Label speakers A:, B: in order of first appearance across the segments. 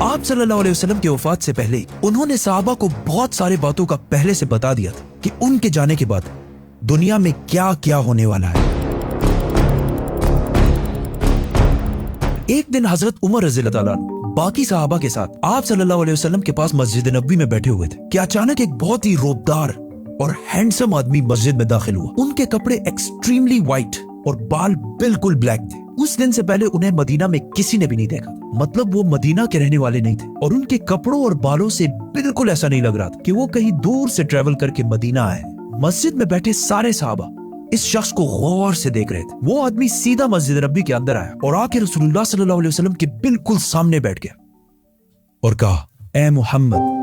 A: आप सल्लल्लाहु अलैहि वसल्लम की वफात से पहले उन्होंने सहाबा को बहुत सारी बातों का पहले से बता दिया था कि उनके जाने के बाद दुनिया में क्या क्या होने वाला है। एक दिन हजरत उमर रज़ियल्लाहु ताला अन्हु बाकी सहाबा के साथ आप सल्लल्लाहु अलैहि वसल्लम के पास मस्जिद नबवी में बैठे हुए थे कि अचानक एक बहुत ही रोबदार और हैंडसम आदमी मस्जिद में दाखिल हुआ। उनके कपड़े एक्सट्रीमली व्हाइट और बाल बिल्कुल ब्लैक थे। उस दिन से पहले उन्हें मदीना में किसी ने भी नहीं देखा, मतलब वो मदीना के रहने वाले नहीं थे और उनके कपड़ों और बालों से बिल्कुल ऐसा नहीं लग रहा था कि वो कहीं दूर से ट्रेवल करके मदीना आए। मस्जिद में बैठे सारे सहाबा इस शख्स को गौर से देख रहे थे। वो आदमी सीधा मस्जिद नबी के अंदर आया और आके रसूलुल्लाह सल्लल्लाहु अलैहि वसल्लम के बिल्कुल सामने बैठ गया और कहा, ए मोहम्मद,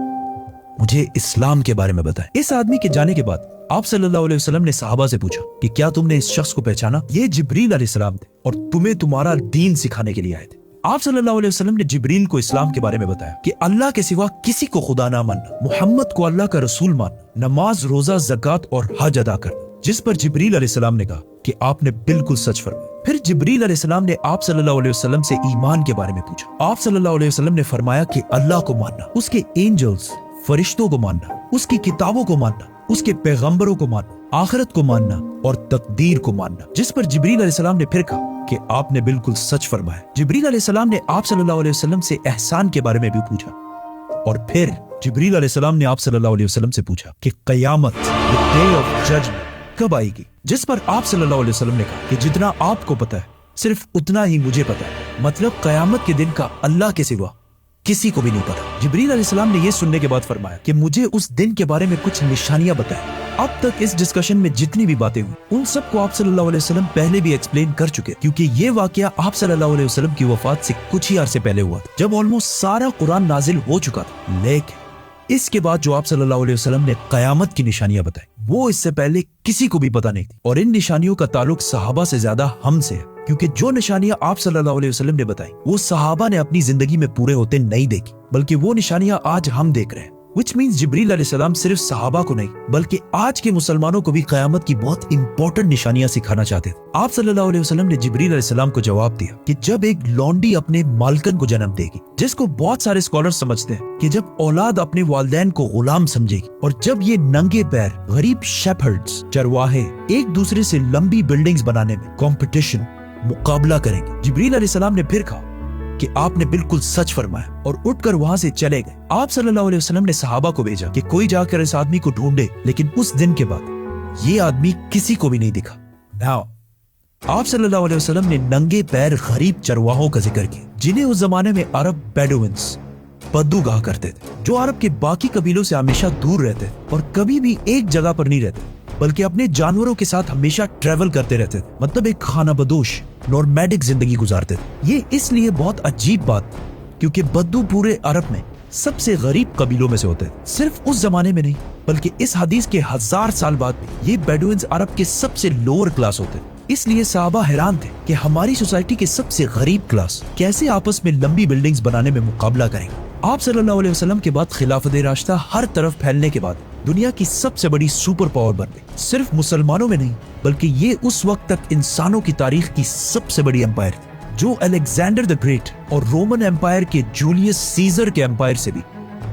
A: मुझे इस्लाम के बारे में बताएं। इस आदमी के जाने के बाद आप सल्लल्लाहु अलैहि वसल्लम ने सहाबा से पूछा कि क्या तुमने इस शख्स को पहचाना? ये जिब्रील अलैहिस्सलाम थे और तुम्हें तुम्हारा दीन सिखाने के लिए आए थे। आप सल्लल्लाहु अलैहि वसल्लम ने जिब्रील को इस्लाम के बारे में बताया कि अल्लाह के सिवा किसी को खुदा ना मानना, मोहम्मद को अल्लाह का रसूल मानना, नमाज, रोजा, ज़कात और हज अदा करना। जिस पर जिब्रील अलैहिस्सलाम ने कहा कि आपने बिल्कुल सच फरमाया। फिर जिब्रील अलैहिस्सलाम ने आप सल्लल्लाहु अलैहि वसल्लम से ईमान के बारे में पूछा। आप सल्लल्लाहु अलैहि वसल्लम ने फरमाया कि अल्लाह को मानना, उसके एंजल्स, फरिश्तों को मानना, उसकी किताबों को मानना, उसके पैगंबरों को मानना, आखिरत को मानना और तकदीर को मानना। जिस पर जिब्रील अलैहिस्सलाम ने फिर कहा कि आपने बिल्कुल सच फरमाया। जिब्रील अलैहिस्सलाम ने आप सल्लल्लाहु अलैहि वसल्लम से एहसान के बारे में भी पूछा और फिर जिब्रील अलैहिस्सलाम ने आप सल्लल्लाहु अलैहि वसल्लम से पूछा कि क़यामत, द डे ऑफ जजमेंट, कब आएगी? जिस पर आप सल्लल्लाहु अलैहि वसल्लम ने कहा कि जितना आपको पता है सिर्फ उतना ही मुझे पता है, मतलब क़यामत के दिन का अल्लाह के सिवा किसी को भी नहीं पता। जिब्रील अलैहिस्सलाम ने यह सुनने के बाद फरमाया कि मुझे उस दिन के बारे में कुछ निशानियां बताएं। अब तक इस डिस्कशन में जितनी भी बातें हुई उन सबको आप सल्लल्लाहु अलैहि वसल्लम पहले भी एक्सप्लेन कर चुके, क्योंकि ये वाकया आप सल्लल्लाहु अलैहि वसल्लम की वफात से कुछ ही अरसे पहले हुआ था, जब ऑलमोस्ट सारा कुरान नाजिल हो चुका था। लेकिन इसके बाद जो आप सल्लल्लाहु अलैहि वसल्लम ने क़यामत की निशानियां बताई, वो इससे पहले किसी को भी पता नहीं थी और इन निशानियों का ताल्लुक सहाबा से ज्यादा हमसे है, क्योंकि जो निशानियां आप सल्लल्लाहु अलैहि वसल्लम ने बताई वो सहाबा ने अपनी जिंदगी में पूरे होते नहीं देखी, बल्कि वो निशानियां आज हम देख रहे हैं। Which means जिब्रील अलैहिस्सलाम सिर्फ सहाबा को नहीं बल्कि आज के मुसलमानों को भी क़यामत की बहुत इंपॉर्टेंट निशानियां सिखाना चाहते थे। आप सल्लल्लाहु अलैहि वसल्लम ने जिब्रील अलैहिस्सलाम को जवाब दिया कि जब एक लौंडी अपने मालकन को जन्म देगी, जिसको बहुत सारे स्कॉलर्स समझते हैं कि जब औलाद अपने वालिदैन को गुलाम समझेगी, और जब ये नंगे पैर गरीब शेफर्ड्स, चरवाहे एक दूसरे से लंबी बिल्डिंग्स बनाने में कंपटीशन, मुकाबला करेंगे। जिब्रील अलैहिस्सलाम ने फिर कहा कि आपने बिल्कुल सच फरमाया और उठकर वहां से चले गए। आप सल्लल्लाहु अलैहि वसल्लम ने सहाबा को भेजा कि कोई जाकर इस आदमी को ढूंढे, लेकिन उस दिन के बाद ये आदमी किसी को भी नहीं दिखा। नाउ आप सल्लल्लाहु अलैहि वसल्लम ने नंगे पैर गरीब चरवाहों का जिक्र किया, जिन्हें उस जमाने में अरब बेडुइन्स, बद्दू कहा करते थे, जो अरब के बाकी कबीलों से हमेशा दूर रहते और कभी भी एक जगह पर नहीं रहते, बल्कि अपने जानवरों के साथ हमेशा ट्रेवल करते रहते थे, मतलब एक खाना बदोश नॉर्मैडिक जिंदगी गुजारते थे। ये इसलिए बहुत अजीब बात क्योंकि बद्दू पूरे अरब में सबसे गरीब कबीलों में से होते हैं। सिर्फ उस जमाने में नहीं बल्कि इस हदीस के 1000 साल बाद भी ये बेडुइन्स अरब के सबसे लोअर क्लास होते हैं। इसलिए सहाबा हैरान थे कि हमारी सोसाइटी के सबसे गरीब क्लास कैसे आपस में लंबी बिल्डिंग्स बनाने में मुकाबला करेंगे। आप सल्लल्लाहु अलैहि वसल्लम के बाद खिलाफत राशिदा हर तरफ फैलने के बाद दुनिया की सबसे बड़ी सुपर पावर बन गई। सिर्फ मुसलमानों में नहीं बल्कि ये उस वक्त तक इंसानों की तारीख की सबसे बड़ी एम्पायर थी, जो अलेक्जेंडर द ग्रेट और रोमन एम्पायर के जूलियस सीजर के एम्पायर से भी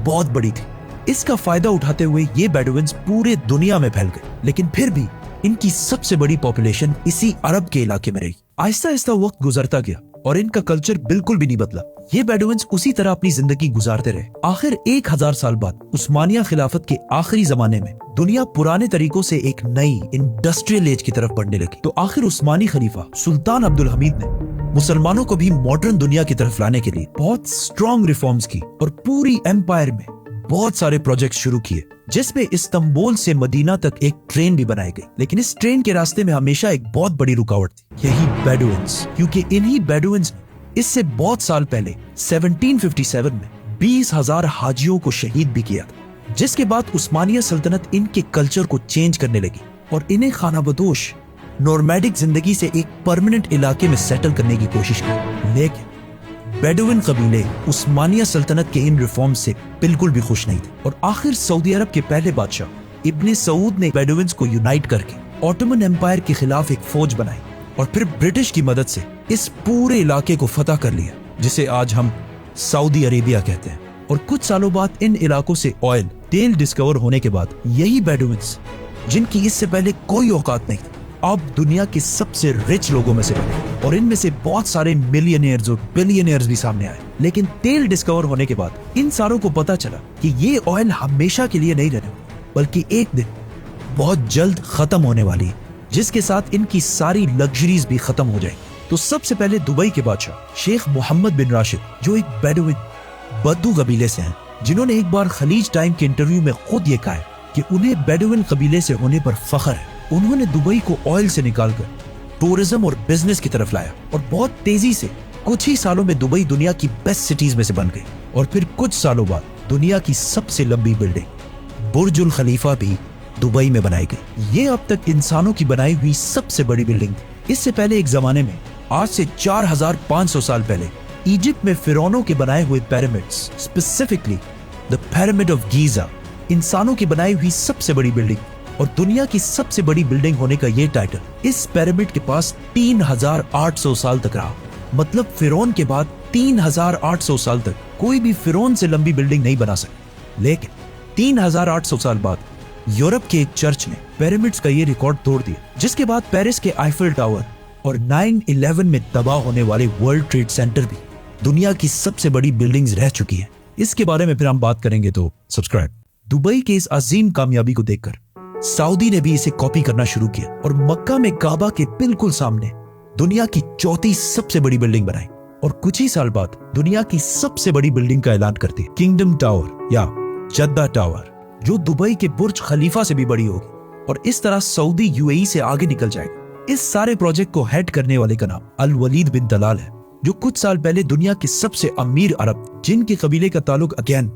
A: बहुत बड़ी थी। इसका फायदा उठाते हुए ये बेडुइन्स पूरे दुनिया में फैल गए, लेकिन फिर भी इनकी सबसे बड़ी पॉपुलेशन इसी अरब के इलाके में रही। आहिस्ता आहिस्ता वक्त गुजरता गया और इनका कल्चर बिल्कुल भी नहीं बदला। ये बेडुइन्स उसी तरह अपनी जिंदगी गुजारते रहे। आखिर 1000 साल बाद उस्मानिया खिलाफत के आखिरी जमाने में दुनिया पुराने तरीकों से एक नई इंडस्ट्रियल एज की तरफ बढ़ने लगी, तो आखिर उस्मानी खलीफा सुल्तान अब्दुल हमीद ने मुसलमानों को भी मॉडर्न दुनिया की तरफ लाने के लिए बहुत स्ट्रॉन्ग रिफॉर्म्स की और पूरी एम्पायर में बहुत सारे प्रोजेक्ट शुरू किए, जिसमें इस्तांबुल से मदीना तक एक ट्रेन भी बनाई गई। लेकिन इस ट्रेन के रास्ते में हमेशा एक बहुत बड़ी रुकावट थी, यही बेडुइन्स, क्योंकि इन्हीं बेडुइन्स इससे बहुत साल पहले 1757 में 20,000 हाजियों को शहीद भी किया था, जिसके बाद उस्मानिया सल्तनत इनके कल्चर को चेंज करने लगी और इन्हें खानाबदोश नॉर्मैडिक जिंदगी से एक परमानेंट इलाके में सेटल करने की कोशिश की। लेकिन बेडुइन कबीले उस्मानिया सल्तनत के इन रिफॉर्म से बिल्कुल भी खुश नहीं थे और आखिर सऊदी अरब के पहले बादशाह इब्ने सऊद ने बेडुइन्स को यूनाइट करके ऑटोमन एम्पायर के खिलाफ एक फौज बनाई और फिर ब्रिटिश की मदद से इस पूरे इलाके को फतह कर लिया, जिसे आज हम सऊदी अरेबिया कहते हैं। और कुछ सालों बाद इन इलाकों से ऑयल, तेल डिस्कवर होने के बाद यही बेडुइन्स, जिनकी इससे पहले कोई औकात नहीं थी, अब दुनिया के सबसे रिच लोगों में से बने और इनमें से बहुत सारे मिलियनियर्स और बिलियनियर्स भी सामने आए। लेकिन तेल डिस्कवर होने के बाद इन सारों को पता चला कि ये ऑयल हमेशा के लिए नहीं रहने वाली, बल्कि एक दिन बहुत जल्द खत्म होने वाली है, जिसके साथ इनकी सारी लग्जरीज भी खत्म हो जाएंगी। तो सबसे पहले दुबई के बादशाह शेख मोहम्मद बिन राशिद, जो एक बेडुइन बद्दू कबीले से हैं, जिन्होंने एक बार खलीज टाइम के इंटरव्यू में खुद ये कहा है कि उन्हें बेडुइन कबीले से होने पर फख्र है। उन्होंने दुबई को ऑयल से निकालकर टूरिज्म और बिजनेस की तरफ लाया और बहुत तेजी से कुछ ही सालों में दुबई दुनिया की बेस्ट सिटीज में से बन गई। और फिर कुछ सालों बाद दुनिया की सबसे लंबी बिल्डिंग बुर्जुल खलीफा भी दुबई में बनाई गई। ये अब तक इंसानों की बनाई हुई सबसे बड़ी बिल्डिंग थी। इससे पहले एक जमाने में, आज से 4500 साल पहले, इजिप्ट में फिरौनों के बनाए हुए pyramids, specifically the pyramid of Giza, इंसानों की बनाई हुई सबसे बड़ी बिल्डिंग और दुनिया की सबसे बड़ी बिल्डिंग होने का ये टाइटल इस पिरामिड के पास 3800 साल तक रहा। मतलब फिरौन के बाद 3800 साल तक कोई भी फिरौन से लंबी बिल्डिंग नहीं बना सका। लेकिन 3800 साल बाद यूरोप के एक चर्च ने पिरामिड्स का ये रिकॉर्ड तोड़ दिया, जिसके बाद पेरिस के आईफिल टावर और 9/11 में तबाह होने वाले वर्ल्ड ट्रेड सेंटर भी दुनिया की सबसे बड़ी बिल्डिंग्स रह चुकी है। इसके बारे में फिर हम बात करेंगे, तो सब्सक्राइब। दुबई के इस अजीम कामयाबी को देखकर सऊदी ने भी इसे कॉपी करना शुरू किया और मक्का में काबा के बिल्कुल सामने दुनिया की चौथी सबसे बड़ी बिल्डिंग बनाई और कुछ ही साल बाद दुनिया की सबसे बड़ी बिल्डिंग का ऐलान करती किंगडम टावर या जद्दा टावर, जो दुबई के बुर्ज खलीफा से भी बड़ी होगी और इस तरह सऊदी यूएई से आगे निकल जाएगा। इस सारे प्रोजेक्ट को हेड करने वाले का नाम अल वलीद बिन तलाल है, जो कुछ साल पहले दुनिया के सबसे अमीर अरब, जिनके कबीले का ताल्लुक अगेन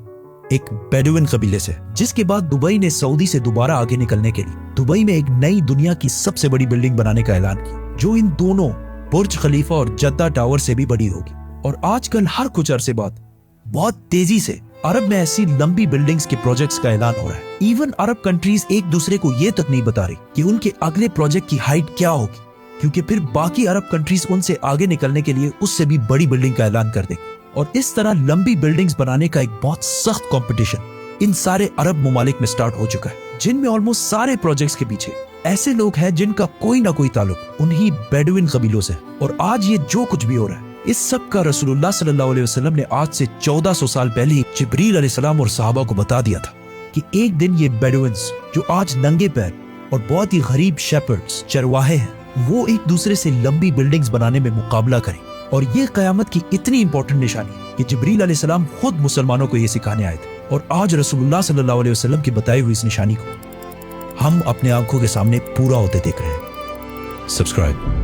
A: एक बेडुइन कबीले से, जिसके बाद दुबई ने सऊदी से दोबारा आगे निकलने के लिए दुबई में एक नई दुनिया की सबसे बड़ी बिल्डिंग बनाने का ऐलान किया, जो इन दोनों बुर्ज खलीफा और जद्दा टावर से भी बड़ी होगी। और आजकल हर कुछ अरसे बाद बहुत तेजी से अरब में ऐसी लंबी बिल्डिंग्स के प्रोजेक्ट्स का ऐलान हो रहा है। इवन अरब कंट्रीज एक दूसरे को ये तक नहीं बता रही कि उनके अगले प्रोजेक्ट की हाइट क्या होगी, क्योंकि फिर बाकी अरब कंट्रीज उनसे आगे निकलने के लिए उससे भी बड़ी बिल्डिंग का ऐलान कर देंगे। और इस तरह लंबी बिल्डिंग्स बनाने का एक बहुत सख्त कंपटीशन इन सारे अरब मुमालिक में स्टार्ट हो चुका है, जिनमें ऑलमोस्ट सारे प्रोजेक्ट्स के पीछे ऐसे लोग हैं जिनका कोई ना कोई ताल्लुक उन्हीं बेडुइन कबीलों से। और आज ये जो कुछ भी हो रहा है, इस सब का रसूलुल्लाह सल्लल्लाहु अलैहि वसल्लम ने आज से 1400 साल पहले ही जिब्रील अलैहिस्सलाम और सहाबा को बता दिया था कि एक दिन ये बेडुइन्स, जो आज नंगे पैर और बहुत ही गरीब शेपर्ड्स, चरवाहे हैं, वो एक दूसरे से लंबी बिल्डिंग्स बनाने में मुकाबला करें। और ये कयामत की इतनी इंपॉर्टेंट निशानी कि जिब्रील अलैहिस्सलाम खुद मुसलमानों को ये सिखाने आए थे। और आज रसूलुल्लाह सल्लल्लाहु अलैहि वसल्लम की बताई हुई इस निशानी को हम अपने आंखों के सामने पूरा होते देख रहे हैं। सब्सक्राइब।